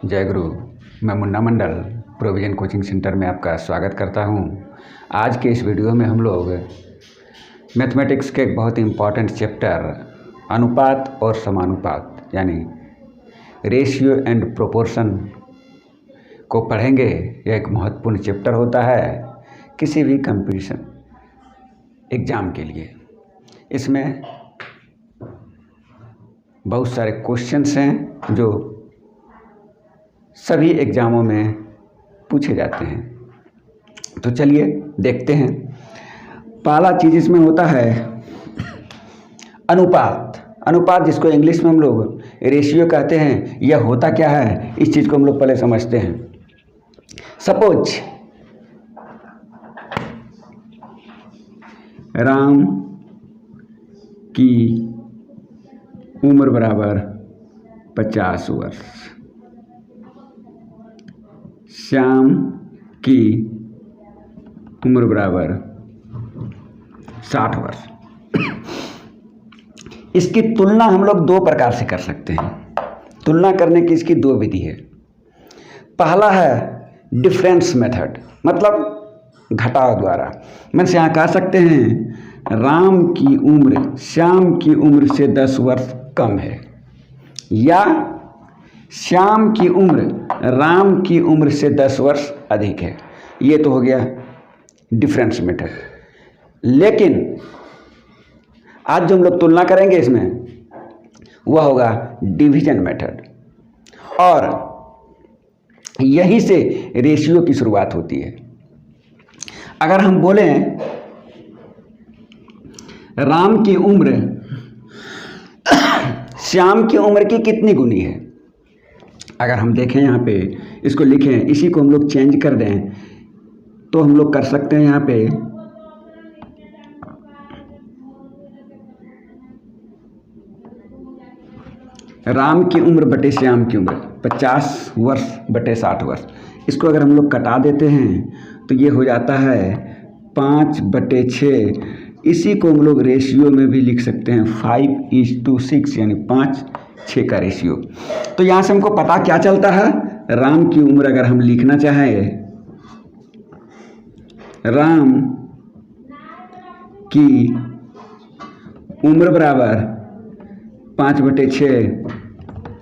जय गुरु। मैं मुन्ना मंडल provision coaching centre में आपका स्वागत करता हूं। आज के इस वीडियो में हम लोग मैथमेटिक्स के एक बहुत इम्पॉर्टेंट चैप्टर अनुपात और समानुपात यानी रेशियो एंड प्रोपोर्शन को पढ़ेंगे। यह एक महत्वपूर्ण चैप्टर होता है किसी भी कंपटीशन एग्ज़ाम के लिए। इसमें बहुत सारे क्वेश्चंस हैं जो सभी एग्ज़ामों में पूछे जाते हैं। तो चलिए देखते हैं। पहला चीज़ इसमें होता है अनुपात। अनुपात जिसको इंग्लिश में हम लोग रेशियो कहते हैं, यह होता क्या है इस चीज़ को हम लोग पहले समझते हैं। सपोज राम की उम्र बराबर 50 वर्ष, श्याम की उम्र बराबर 60 वर्ष। इसकी तुलना हम लोग दो प्रकार से कर सकते हैं। तुलना करने की इसकी दो विधि है। पहला है डिफरेंस मेथड, मतलब घटाव द्वारा। मैं से यहाँ कह सकते हैं राम की उम्र श्याम की उम्र से 10 वर्ष कम है, या श्याम की उम्र राम की उम्र से 10 वर्ष अधिक है। ये तो हो गया डिफरेंस मेथड। लेकिन आज जो हम लोग तुलना करेंगे इसमें वह होगा डिवीजन मेथड, और यहीं से रेशियो की शुरुआत होती है। अगर हम बोलें राम की उम्र श्याम की उम्र की कितनी गुनी है, अगर हम देखें यहाँ पे इसको लिखें, इसी को हम लोग चेंज कर दें तो हम लोग कर सकते हैं यहाँ पे राम की उम्र बटे श्याम की उम्र 50 वर्ष बटे 60 वर्ष। इसको अगर हम लोग कटा देते हैं तो ये हो जाता है 5/6। इसी को हम लोग रेशियो में भी लिख सकते हैं 5:6, यानी 5:6 का रेशियो। तो यहाँ से हमको पता क्या चलता है, राम की उम्र अगर हम लिखना चाहें, राम की उम्र बराबर 5/6।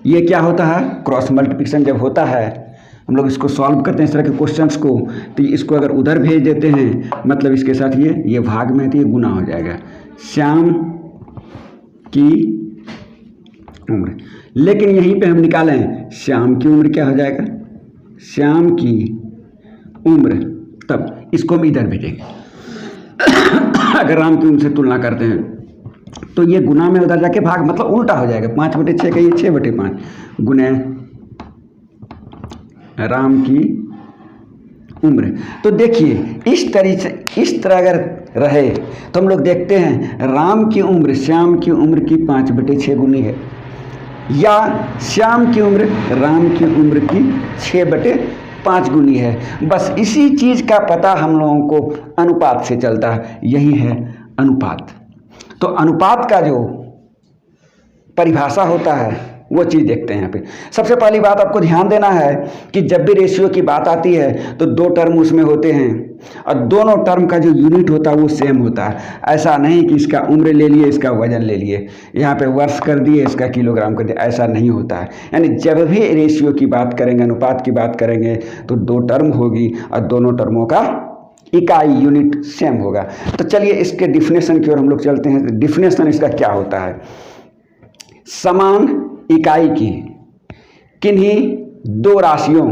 ये क्या होता है, क्रॉस मल्टीप्लिकेशन जब होता है हम लोग इसको सॉल्व करते हैं इस तरह के क्वेश्चंस को, तो इसको अगर उधर भेज देते हैं मतलब इसके साथ ये भाग में तो ये गुना हो जाएगा श्याम की उम्र। लेकिन यहीं पे हम निकालें श्याम की उम्र क्या हो जाएगा, श्याम की उम्र, तब इसको हम इधर भेजेंगे। अगर राम की उम्र से तुलना करते हैं तो ये गुना में उधर जाके भाग, मतलब उल्टा हो जाएगा। 5/6 का ये 6/5 गुने राम की उम्र। तो देखिए इस तरह अगर रहे तो हम लोग देखते हैं राम की उम्र श्याम की उम्र की 5/6 गुनी है, या श्याम की उम्र राम की उम्र की 6/5 गुनी है। बस इसी चीज़ का पता हम लोगों को अनुपात से चलता है, यही है अनुपात। तो अनुपात का जो परिभाषा होता है वो चीज़ देखते हैं यहाँ पे। सबसे पहली बात आपको ध्यान देना है कि जब भी रेशियो की बात आती है तो दो टर्म उसमें होते हैं, और दोनों टर्म का जो यूनिट होता है वो सेम होता है। ऐसा नहीं कि इसका उम्र ले लिए इसका वजन ले लिए, यहाँ पे वर्ष कर दिए इसका किलोग्राम कर दिए, ऐसा नहीं होता है। यानी जब भी रेशियो की बात करेंगे, अनुपात की बात करेंगे, तो दो टर्म होगी और दोनों टर्मों का इकाई यूनिट सेम होगा। तो चलिए इसके डिफिनेशन की ओर हम लोग चलते हैं। डिफिनेशन इसका क्या होता है, समान इकाई की किन्हीं दो राशियों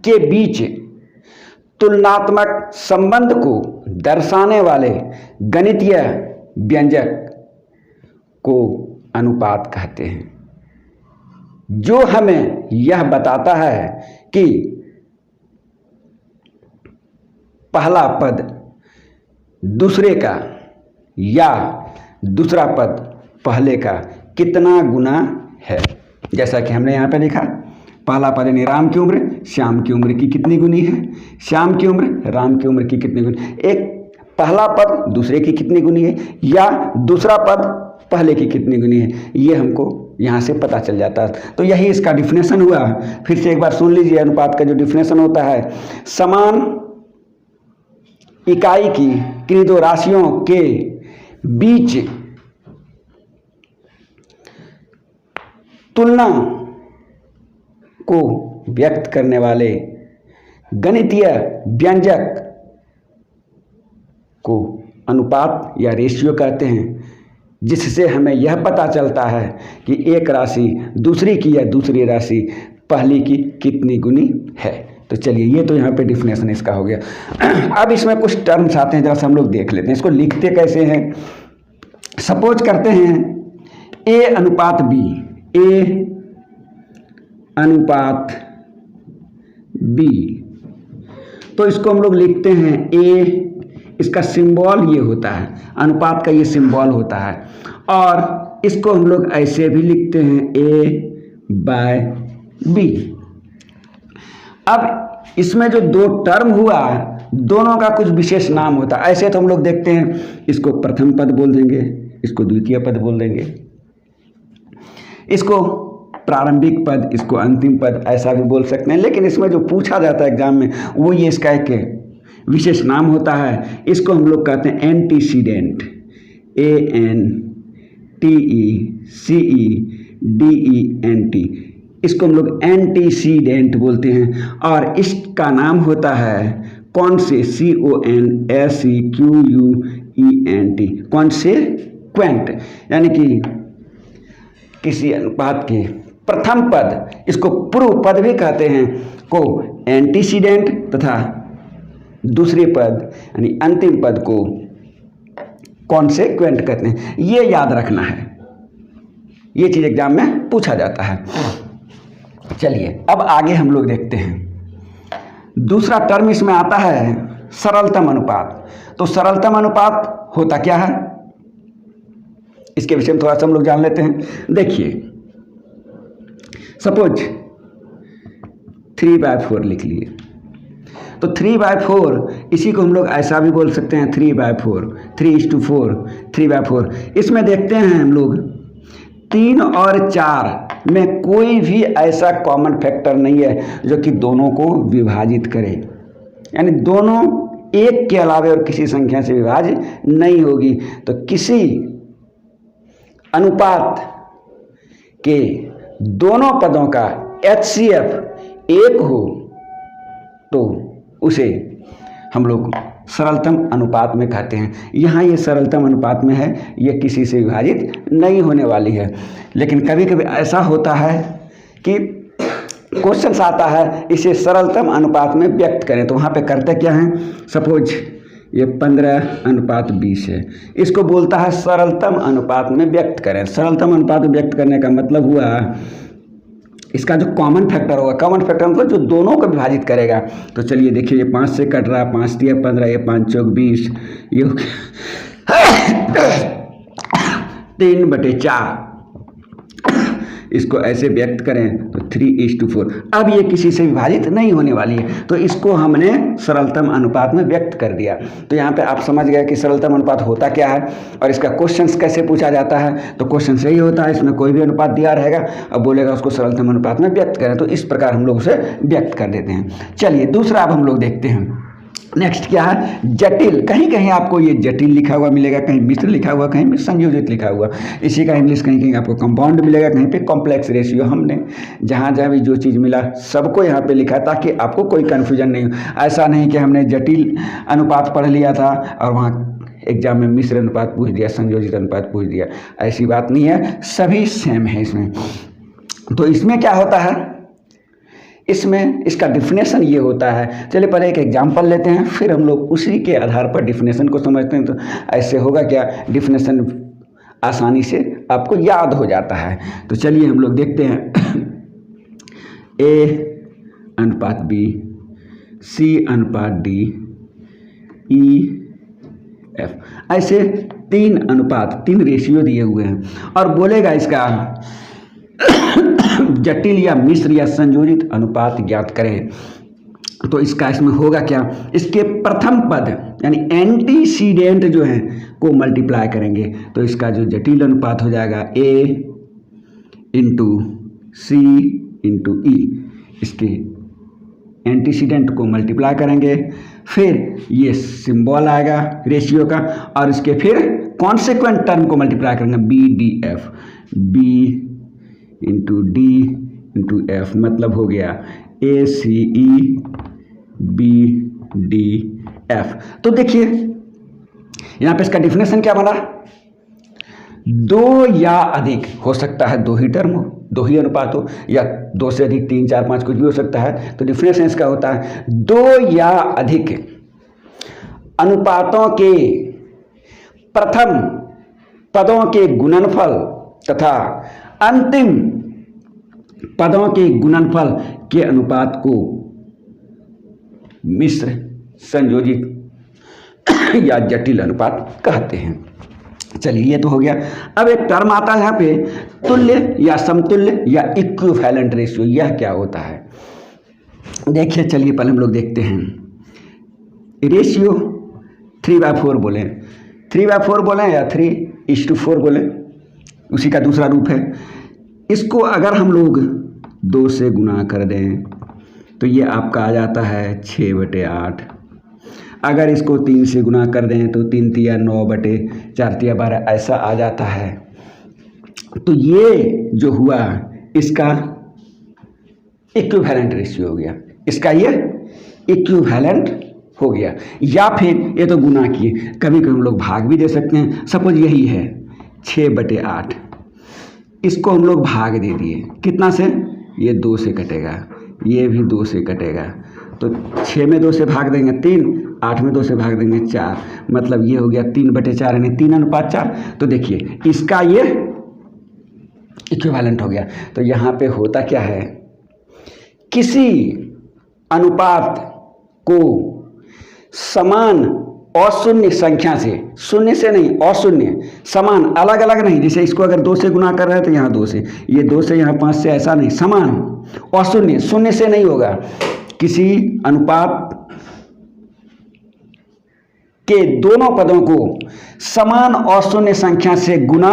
के बीच तुलनात्मक संबंध को दर्शाने वाले गणितीय व्यंजक को अनुपात कहते हैं, जो हमें यह बताता है कि पहला पद दूसरे का या दूसरा पद पहले का कितना गुना है। जैसा कि हमने यहाँ पे लिखा, पहला पद यानी राम की उम्र श्याम की उम्र की कितनी गुनी है, श्याम की उम्र राम की उम्र की कितनी गुनी, एक पहला पद दूसरे की कितनी गुनी है या दूसरा पद पहले की कितनी गुनी है, ये हमको यहाँ से पता चल जाता है। तो यही इसका डिफिनेशन हुआ। फिर से एक बार सुन लीजिए, अनुपात का जो डिफिनेशन होता है, समान इकाई की किन्हीं दो राशियों के बीच तुलना को व्यक्त करने वाले गणितीय व्यंजक को अनुपात या रेशियो कहते हैं, जिससे हमें यह पता चलता है कि एक राशि दूसरी की या दूसरी राशि पहली की कितनी गुनी है। तो चलिए, ये तो यहाँ पे डिफिनेशन इसका हो गया। अब इसमें कुछ टर्म्स आते हैं, जरा से हम लोग देख लेते हैं इसको लिखते कैसे हैं। सपोज करते हैं ए अनुपात बी, ए अनुपात बी, तो इसको हम लोग लिखते हैं ए, इसका सिंबल ये होता है, अनुपात का ये सिंबल होता है, और इसको हम लोग ऐसे भी लिखते हैं ए बाय बी। अब इसमें जो दो टर्म हुआ, दोनों का कुछ विशेष नाम होता है। ऐसे तो हम लोग देखते हैं, इसको प्रथम पद बोल देंगे, इसको द्वितीय पद बोल देंगे, इसको प्रारंभिक पद, इसको अंतिम पद, ऐसा भी बोल सकते हैं। लेकिन इसमें जो पूछा जाता है एग्जाम में, वो ये इसका एक विशेष नाम होता है। इसको हम लोग कहते हैं एंटीसीडेंट, ANTECEDENT, इसको हम लोग एंटीसीडेंट बोलते हैं। और इसका नाम होता है CONSEQUENT, कॉन्सेक्वेंट, यानी कि किसी अनुपात के प्रथम पद, इसको पूर्व पद भी कहते हैं, को एंटीसीडेंट तथा दूसरे पद यानी अंतिम पद को कॉन्सेक्वेंट कहते हैं। ये याद रखना है, ये चीज एग्जाम में पूछा जाता है। चलिए अब आगे हम लोग देखते हैं। दूसरा टर्म इसमें आता है सरलतम अनुपात। तो सरलतम अनुपात होता क्या है, इसके विषय में थोड़ा सा हम लोग जान लेते हैं। देखिए, सपोज 3/4 लिख लिए, तो 3/4 इसी को हम लोग ऐसा भी बोल सकते हैं 3/4, 3:4, 3/4। इसमें देखते हैं हम लोग 3 और 4 में कोई भी ऐसा कॉमन फैक्टर नहीं है जो कि दोनों को विभाजित करे, यानी दोनों एक के अलावे और किसी संख्या से विभाजित नहीं होगी। तो किसी अनुपात के दोनों पदों का HCF 1 हो तो उसे हम लोग सरलतम अनुपात में कहते हैं। यहाँ ये सरलतम अनुपात में है, ये किसी से विभाजित नहीं होने वाली है। लेकिन कभी कभी ऐसा होता है कि क्वेश्चन आता है इसे सरलतम अनुपात में व्यक्त करें, तो वहाँ पे करते क्या हैं, सपोज ये 15:20 है, इसको बोलता है सरलतम अनुपात में व्यक्त करें। सरलतम अनुपात में व्यक्त करने का मतलब हुआ इसका जो कॉमन फैक्टर होगा, कॉमन फैक्टर मतलब जो दोनों को विभाजित करेगा। तो चलिए देखिए, ये 5 से कट रहा, 5 × 15, ये 5 × 20, ये 3/4, इसको ऐसे व्यक्त करें तो 3:4। अब ये किसी से विभाजित नहीं होने वाली है, तो इसको हमने सरलतम अनुपात में व्यक्त कर दिया। तो यहाँ पे आप समझ गए कि सरलतम अनुपात होता क्या है और इसका क्वेश्चंस कैसे पूछा जाता है। तो क्वेश्चन यही होता है, इसमें कोई भी अनुपात दिया रहेगा और बोलेगा उसको सरलतम अनुपात में व्यक्त करें, तो इस प्रकार हम लोग उसे व्यक्त कर देते हैं। चलिए दूसरा अब हम लोग देखते हैं। नेक्स्ट क्या है, जटिल। कहीं कहीं आपको ये जटिल लिखा हुआ मिलेगा, कहीं मिश्र लिखा हुआ, कहीं संयोजित लिखा हुआ, इसी का इंग्लिश कहीं कहीं आपको कंपाउंड मिलेगा, कहीं पे कॉम्प्लेक्स रेशियो। हमने जहाँ जहाँ भी जो चीज़ मिला सबको यहाँ पे लिखा ताकि आपको कोई कन्फ्यूजन नहीं हो। ऐसा नहीं कि हमने जटिल अनुपात पढ़ लिया था और वहाँ एग्जाम में मिश्र अनुपात पूछ दिया, संयोजित अनुपात पूछ दिया, ऐसी बात नहीं है, सभी सेम है इसमें। तो इसमें क्या होता है, इसमें इसका डिफिनेशन ये होता है। चलिए पहले एक एग्जाम्पल लेते हैं, फिर हम लोग उसी के आधार पर डिफिनेशन को समझते हैं। तो ऐसे होगा क्या, डिफिनेशन आसानी से आपको याद हो जाता है। तो चलिए हम लोग देखते हैं। A/B, C/D, E/F, ऐसे 3 अनुपात, 3 रेशियो दिए हुए हैं और बोलेगा इसका जटिल या मिश्र या संयोजित अनुपात ज्ञात करें। तो इसका इसमें होगा क्या, इसके प्रथम पद यानी एंटीसीडेंट जो है को मल्टीप्लाई करेंगे, तो इसका जो जटिल अनुपात हो जाएगा इंटू सी इंटू ई, इसके एंटीसीडेंट को मल्टीप्लाई करेंगे, फिर ये सिंबल आएगा रेशियो का, और इसके फिर कॉन्सिक्वेंट टर्म को मल्टीप्लाई करेंगे, B D F, B into D into F, मतलब हो गया A C E B D F. तो देखिए यहाँ पे इसका डिफिनेशन क्या बना, दो या अधिक हो सकता है, दो ही टर्म हो, दो ही अनुपात हो, या दो से अधिक 3 4 5 कुछ भी हो सकता है। तो डिफिनेशन इसका होता है दो या अधिक अनुपातों के प्रथम पदों के गुणनफल तथा अंतिम पदों के गुणनफल के अनुपात को मिश्र संयोजित या जटिल अनुपात कहते हैं। चलिए ये तो हो गया। अब एक टर्म आता है यहाँ पे, तुल्य या समतुल्य या इक्विवेलेंट रेशियो। यह क्या होता है देखिए, चलिए पहले हम लोग देखते हैं। रेशियो 3/4 बोलें, 3/4 बोलें या 3:4 बोलें, उसी का दूसरा रूप है। इसको अगर हम लोग 2 से गुना कर दें तो ये आपका आ जाता है 6/8। अगर इसको 3 से गुना कर दें तो 3 तिया 9/4 तिया 12 ऐसा आ जाता है। तो ये जो हुआ इसका इक्विवेलेंट रेशियो हो गया, इसका ये इक्विवेलेंट हो गया। या फिर ये तो गुना किए, कभी कभी हम लोग भाग भी दे सकते हैं। सपोज यही है 6/8, इसको हम लोग भाग दे दिए, कितना से, ये 2 से कटेगा, ये भी 2 से कटेगा, तो 6 में 2 से भाग देंगे 3, 8 में 2 से भाग देंगे 4, मतलब ये हो गया 3/4 यानी 3:4। तो देखिए इसका ये इक्विवेलेंट हो गया। तो यहाँ पे होता क्या है, किसी अनुपात को समान अशून्य संख्या से, शून्य से नहीं अशून्य, समान अलग अलग नहीं, जैसे इसको अगर 2 से गुना कर रहे हैं तो यहाँ 2 से, ये 2 से यहाँ 5 से, ऐसा नहीं, समान अशून्य, शून्य से नहीं होगा। किसी अनुपात के दोनों पदों को समान अशून्य संख्या से गुना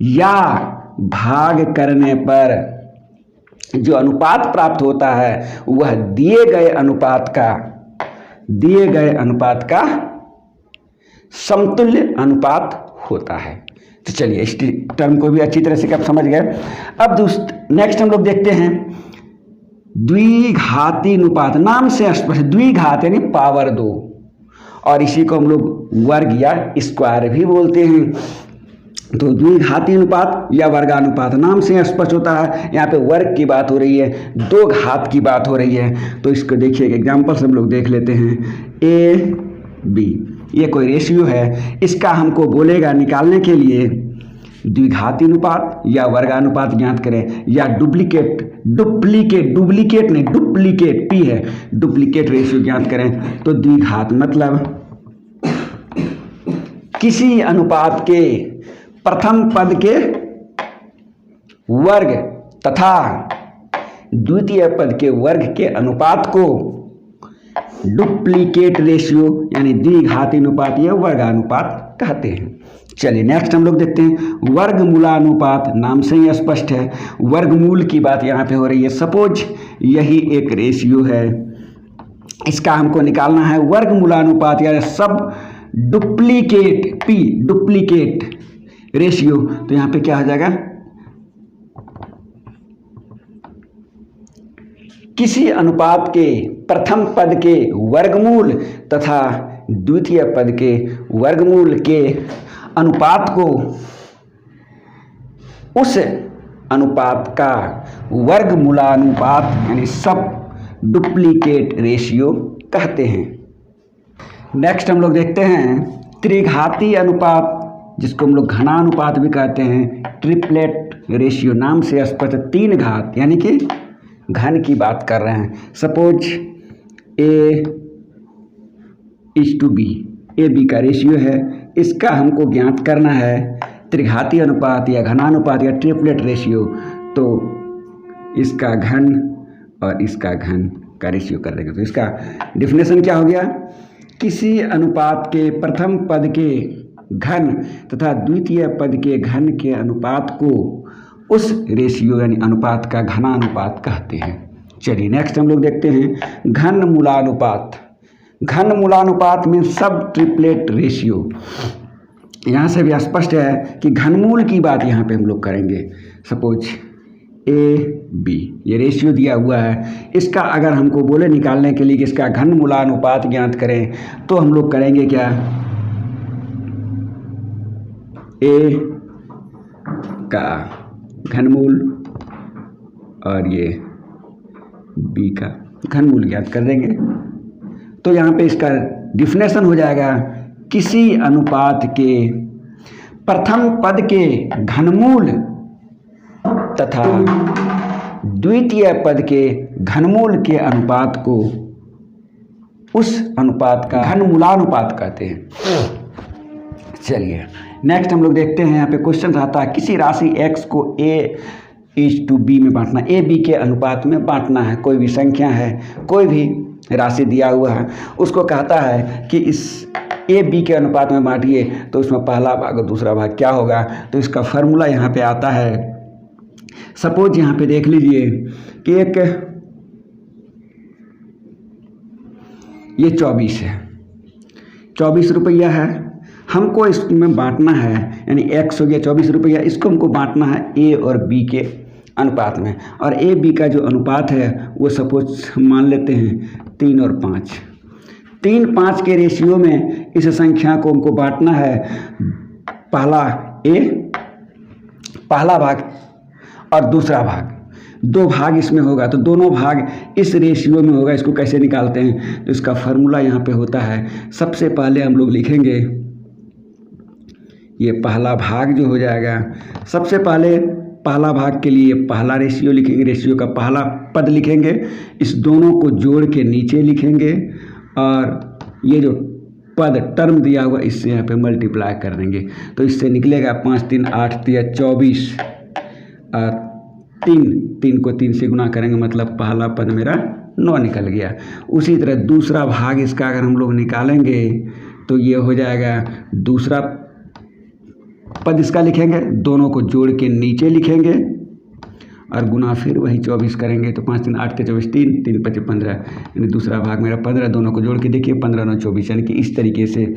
या भाग करने पर जो अनुपात प्राप्त होता है वह दिए गए अनुपात का समतुल्य अनुपात होता है। तो चलिए इस टर्म को भी अच्छी तरह से आप समझ गए। अब नेक्स्ट हम लोग देखते हैं द्विघाती अनुपात। नाम से स्पष्ट, द्विघात यानी पावर 2, और इसी को हम लोग वर्ग या स्क्वायर भी बोलते हैं। तो द्विघाती अनुपात या वर्गानुपात, नाम से स्पष्ट होता है, यहाँ पे वर्ग की बात हो रही है, 2 घात की बात हो रही है। तो इसको देखिए एग्जाम्पल से हम लोग देख लेते हैं। ए बी ये कोई रेशियो है, इसका हमको बोलेगा निकालने के लिए द्विघाती अनुपात या वर्गानुपात ज्ञात करें, या डुप्लीकेट पी है, डुप्लीकेट रेशियो ज्ञात करें। तो द्विघात मतलब किसी अनुपात के प्रथम पद के वर्ग तथा द्वितीय पद के वर्ग के अनुपात को डुप्लीकेट रेशियो यानी द्विघाती अनुपात या वर्गानुपात कहते हैं। चलिए नेक्स्ट हम लोग देखते हैं वर्गमूलानुपात। नाम से ही स्पष्ट है, वर्गमूल की बात यहाँ पे हो रही है। सपोज यही एक रेशियो है, इसका हमको निकालना है वर्गमूलानुपात या सब डुप्लीकेट पी, डुप्लीकेट रेशियो। तो यहाँ पे क्या हो जाएगा, किसी अनुपात के प्रथम पद के वर्गमूल तथा द्वितीय पद के वर्गमूल के अनुपात को उस अनुपात का वर्गमूलानुपात यानी सब डुप्लीकेट रेशियो कहते हैं। नेक्स्ट हम लोग देखते हैं त्रिघाती अनुपात, जिसको हम लोग घनानुपात भी कहते हैं। ट्रिपलेट रेशियो, नाम से स्पष्ट, 3 घात यानी कि घन की बात कर रहे हैं। सपोज A:B, AB का रेशियो है, इसका हमको ज्ञात करना है त्रिघाती अनुपात या घनानुपात या ट्रिपलेट रेशियो। तो इसका घन और इसका घन का रेशियो कर देंगे। तो इसका डिफिनेशन क्या हो गया, किसी अनुपात के प्रथम पद के घन तथा द्वितीय पद के घन के अनुपात को उस रेशियो यानी अनुपात का घनानुपात कहते हैं। चलिए नेक्स्ट हम लोग देखते हैं घन मूलानुपात। घन मूलानुपात में सब ट्रिपलेट रेशियो। यहाँ से भी स्पष्ट है कि घनमूल की बात यहाँ पे हम लोग करेंगे। सपोज AB ये रेशियो दिया हुआ है, इसका अगर हमको बोले निकालने के लिए कि इसका घन मूलानुपात ज्ञात करें तो हम लोग करेंगे क्या, A का घनमूल और ये B का घनमूल ज्ञात कर देंगे। तो यहाँ पे इसका डिफिनेशन हो जाएगा किसी अनुपात के प्रथम पद के घनमूल तथा द्वितीय पद के घनमूल के अनुपात को उस अनुपात का घनमूलानुपात कहते हैं। चलिए नेक्स्ट हम लोग देखते हैं, यहाँ पे क्वेश्चन आता है किसी राशि x को A:B में बांटना, AB के अनुपात में बांटना है। कोई भी संख्या है, कोई भी राशि दिया हुआ है, उसको कहता है कि इस AB के अनुपात में बांटिए, तो उसमें पहला भाग और दूसरा भाग क्या होगा। तो इसका फार्मूला यहाँ पे आता है। सपोज यहाँ पे देख लीजिए कि एक ये 24 है, 24 रुपया है, हमको इसमें बांटना है, यानी x हो गया 24 रुपया, इसको हमको बांटना है A और B के अनुपात में। और AB का जो अनुपात है वो सपोज मान लेते हैं 3 और 5। 3-5 के रेशियो में इस संख्या को हमको बांटना है, पहला A पहला भाग और दूसरा भाग, 2 भाग इसमें होगा, तो दोनों भाग इस रेशियो में होगा। इसको कैसे निकालते हैं, तो इसका फार्मूला यहाँ पे होता है। सबसे पहले हम लोग लिखेंगे ये पहला भाग जो हो जाएगा, सबसे पहले पहला भाग के लिए पहला रेशियो लिखेंगे, रेशियो का पहला पद लिखेंगे, इस दोनों को जोड़ के नीचे लिखेंगे और ये जो पद टर्म दिया हुआ इससे यहाँ पे मल्टीप्लाई कर देंगे। तो इससे निकलेगा 5 3 8 3 24 और 3 को 3 से गुना करेंगे, मतलब पहला पद मेरा 9 निकल गया। उसी तरह दूसरा भाग इसका अगर हम लोग निकालेंगे तो ये हो जाएगा, दूसरा पद इसका लिखेंगे, दोनों को जोड़ के नीचे लिखेंगे और गुना फिर वही 24 करेंगे। तो 5 3 8 24 3 5 15, यानी दूसरा भाग मेरा 15, दोनों को जोड़ के देखिए 15 9 24, यानी कि इस तरीके से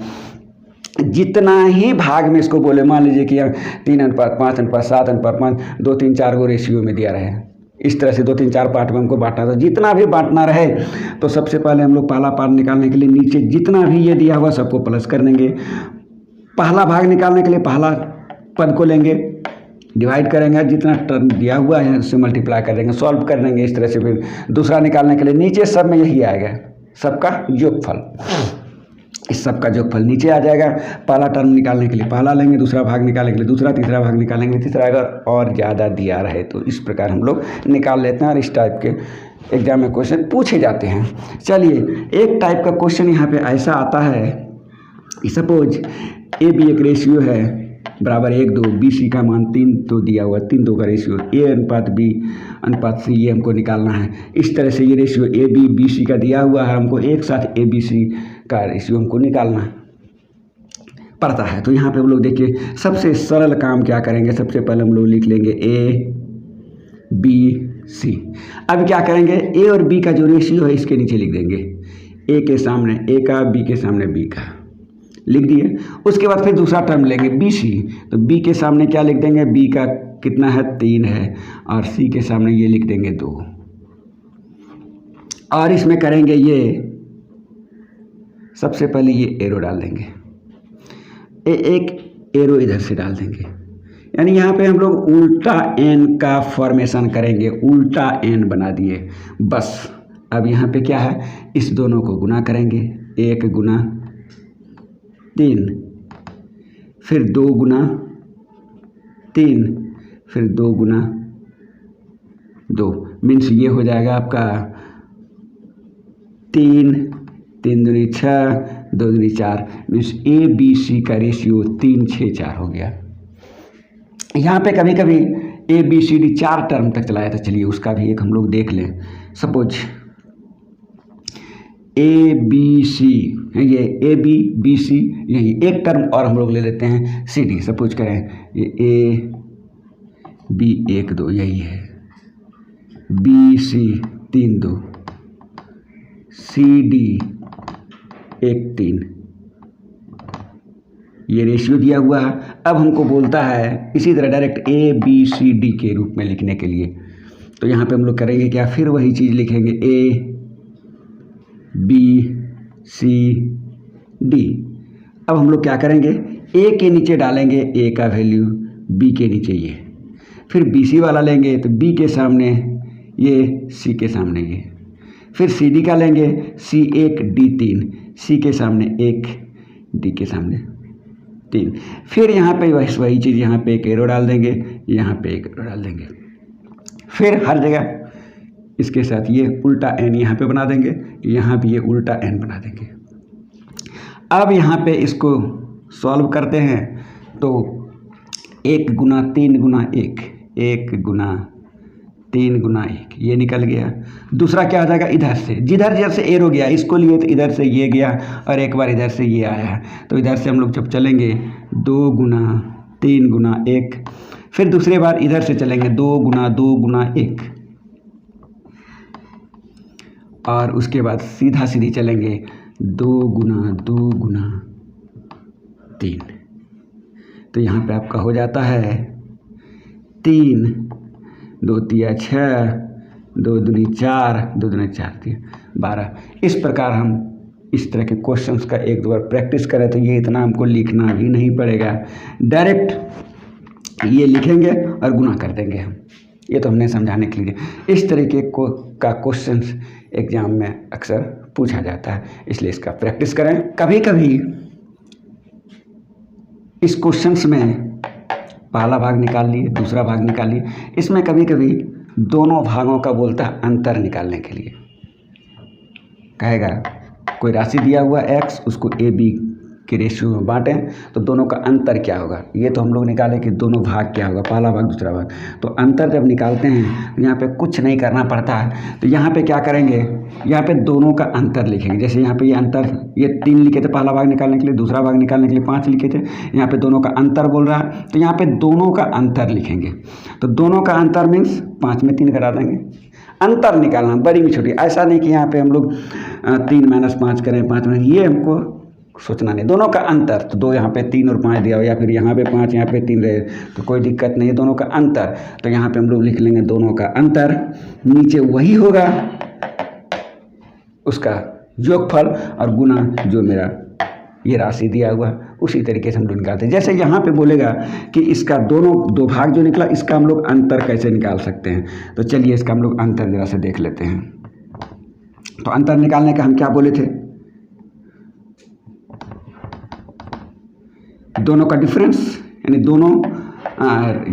जितना ही भाग में इसको बोले, मान लीजिए कि 3:5 7 5 2 3 4 को रेशियो में दिया रहे, इस तरह से 2 3 4 पार्ट में हमको बांटना। तो जितना भी बांटना रहे तो सबसे पहले हम लोग पहला पार्ट निकालने के लिए नीचे जितना भी ये दिया हुआ सबको प्लस कर देंगे। पहला भाग निकालने के लिए पहला पद को लेंगे, डिवाइड करेंगे, जितना टर्म दिया हुआ है उससे मल्टीप्लाई कर देंगे, सॉल्व कर देंगे इस तरह से। फिर दूसरा निकालने के लिए नीचे सब में यही आएगा, सबका योगफल, इस सब का योगफल नीचे आ जाएगा। पहला टर्म निकालने के लिए पहला लेंगे, दूसरा भाग निकालने के लिए दूसरा, तीसरा भाग निकालेंगे तीसरा। अगर और ज़्यादा दिया रहे तो इस प्रकार हम लोग निकाल लेते हैं और इस टाइप के एग्जाम में क्वेश्चन पूछे जाते हैं। चलिए एक टाइप का क्वेश्चन यहाँ पे ऐसा आता है, सपोज AB एक रेशियो है बराबर 1 2, BC का मान 3 तो दिया हुआ, 3 2 का रेशियो, A:B:C ये हमको निकालना है। इस तरह से ये रेशियो AB BC का दिया हुआ है, हमको एक साथ ABC का रेशियो हमको निकालना पड़ता है। तो यहाँ पे हम लोग देखिए सबसे सरल काम क्या करेंगे, सबसे पहले हम लोग लिख लेंगे ABC। अब क्या करेंगे, A और B का जो रेशियो है इसके नीचे लिख देंगे, A के सामने A का, B के सामने B का लिख दिए। उसके बाद फिर दूसरा टर्म लेंगे BC, तो B के सामने क्या लिख देंगे, B का कितना है 3 है, और C के सामने ये लिख देंगे 2। और इसमें करेंगे ये, सबसे पहले ये एरो डाल देंगे, एक एरो इधर से डाल देंगे, यानी यहाँ पे हम लोग उल्टा n का फॉर्मेशन करेंगे, उल्टा n बना दिए बस। अब यहाँ पे क्या है, इस दोनों को गुना करेंगे, 1 गुना 3, फिर 2 गुना 3, फिर 2 गुना 2, मीन्स ये हो जाएगा आपका 3 3 दूनी 6 2 दूनी 4, मीन्स ABC का रेशियो 3 6 4 हो गया। यहाँ पे कभी कभी ABCD 4 टर्म तक चलाया था, चलिए उसका भी एक हम लोग देख लें। सपोज ABC है, ये ABBC, यही एक टर्म और हम लोग ले लेते हैं CD। सपोज करें ये B 1 2 यही है, BC 3 2, CD 1 3, ये रेशियो दिया हुआ है। अब हमको बोलता है इसी तरह डायरेक्ट ABCD के रूप में लिखने के लिए, तो यहाँ पे हम लोग करेंगे क्या, फिर वही चीज़ लिखेंगे ABCD। अब हम लोग क्या करेंगे, A के नीचे डालेंगे A का वैल्यू, B के नीचे ये, फिर BC वाला लेंगे तो B के सामने ये, C के सामने ये, फिर CD का लेंगे C1 D3, C के सामने 1, D के सामने 3, फिर यहाँ पे वही चीज़, यहाँ पे एक एरो डाल देंगे, यहाँ पे एक एरो डाल देंगे, फिर हर जगह इसके साथ ये उल्टा n यहाँ पे बना देंगे, यहाँ भी ये उल्टा n बना देंगे। अब यहाँ पे इसको सॉल्व करते हैं तो 1 गुना 3 गुना 1, 1 गुना 3 गुना 1 ये निकल गया। दूसरा क्या आ जाएगा, इधर से जिधर जैसे एरो गया इसको लिए तो इधर से ये गया और एक बार इधर से ये आया, तो इधर से हम लोग जब चलेंगे 2 गुना 3 गुना 1, फिर दूसरी बार इधर से चलेंगे 2 गुना 1, और उसके बाद सीधा सीधी चलेंगे 2 गुना 3, तो यहाँ पे आपका हो जाता है 3 2 3 6, 2 दूनी 4, 2 दूनी 4 3 12। इस प्रकार हम इस तरह के क्वेश्चंस का एक दो बार प्रैक्टिस करें तो ये इतना हमको लिखना भी नहीं पड़ेगा, डायरेक्ट ये लिखेंगे और गुना कर देंगे हम। ये तो हमने समझाने के लिए, इस तरीके का क्वेश्चंस एग्जाम में अक्सर पूछा जाता है, इसलिए इसका प्रैक्टिस करें। कभी कभी इस क्वेश्चंस में पहला भाग निकाल लिए, दूसरा भाग निकाल लिए, इसमें कभी कभी दोनों भागों का बोलता है अंतर निकालने के लिए। कहेगा कोई राशि दिया हुआ x, उसको a b के रेशियो में बांटें तो दोनों का अंतर क्या होगा। ये तो हम लोग निकालें कि दोनों भाग क्या होगा, पहला भाग दूसरा भाग। तो अंतर जब निकालते हैं तो यहाँ पे कुछ नहीं करना पड़ता है, तो यहाँ पे क्या करेंगे, यहाँ पे दोनों का अंतर लिखेंगे। जैसे यहाँ पे ये अंतर, ये 3 लिखे थे पहला भाग निकालने के लिए, दूसरा भाग निकालने के लिए 5 लिखे थे, यहाँ पे दोनों का अंतर बोल रहा है तो यहाँ पे दोनों का अंतर लिखेंगे। तो दोनों का अंतर मीन्स 5 में 3 घटा देंगे। अंतर निकालना बड़ी में छोटी, ऐसा नहीं कि यहाँ पे हम लोग 3 - 5 करें, 5 में, ये हमको सोचना नहीं। दोनों का अंतर, तो 2 यहाँ पे 3 और 5 दिया हो, या फिर यहाँ पे 5 यहाँ पे 3 रहे तो कोई दिक्कत नहीं है। दोनों का अंतर, तो यहाँ पे हम लोग लिख लेंगे दोनों का अंतर, नीचे वही होगा उसका योगफल और गुना जो मेरा ये राशि दिया हुआ, उसी तरीके से हम लोग निकालते हैं। जैसे यहाँ पे बोलेगा कि इसका दोनों 2 भाग जो निकला, इसका हम लोग अंतर कैसे निकाल सकते हैं, तो चलिए इसका हम लोग अंतर जरा से देख लेते हैं। तो अंतर निकालने का हम क्या बोले थे, दोनों का डिफरेंस, यानी दोनों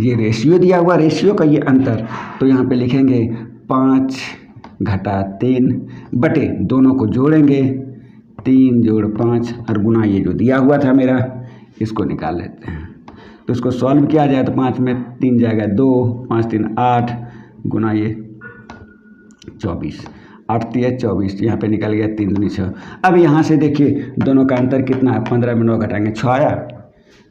ये रेशियो दिया हुआ, रेशियो का ये अंतर, तो यहाँ पे लिखेंगे 5 घटा 3 बटे दोनों को जोड़ेंगे 3 जोड़ 5 और गुना ये जो दिया हुआ था मेरा, इसको निकाल लेते हैं। तो इसको सॉल्व किया जाए तो 5 में 3 जाएगा 2, 5 3 8 गुना ये 24, 8 3 24, यहाँ पे निकल गया 3 दूनी 6। अब यहाँ से देखिए दोनों का अंतर कितना है, 15 में 9 घटाएंगे 6 आया।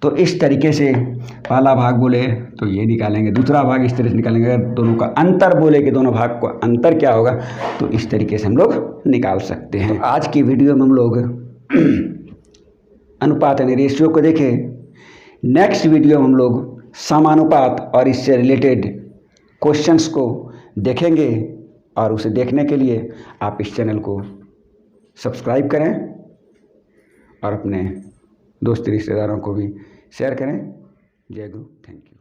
तो इस तरीके से पहला भाग बोले तो ये निकालेंगे, दूसरा भाग इस तरह से निकालेंगे। अगर दोनों का अंतर बोले कि दोनों भाग को अंतर क्या होगा, तो इस तरीके से हम लोग निकाल सकते हैं। आज की वीडियो में हम लोग अनुपात यानी रेशियो को देखें। नेक्स्ट वीडियो में हम लोग समानुपात और इससे रिलेटेड क्वेश्चंस को देखेंगे, और उसे देखने के लिए आप इस चैनल को सब्सक्राइब करें और अपने दोस्त रिश्तेदारों को भी शेयर करें। जय गुरु, थैंक यू।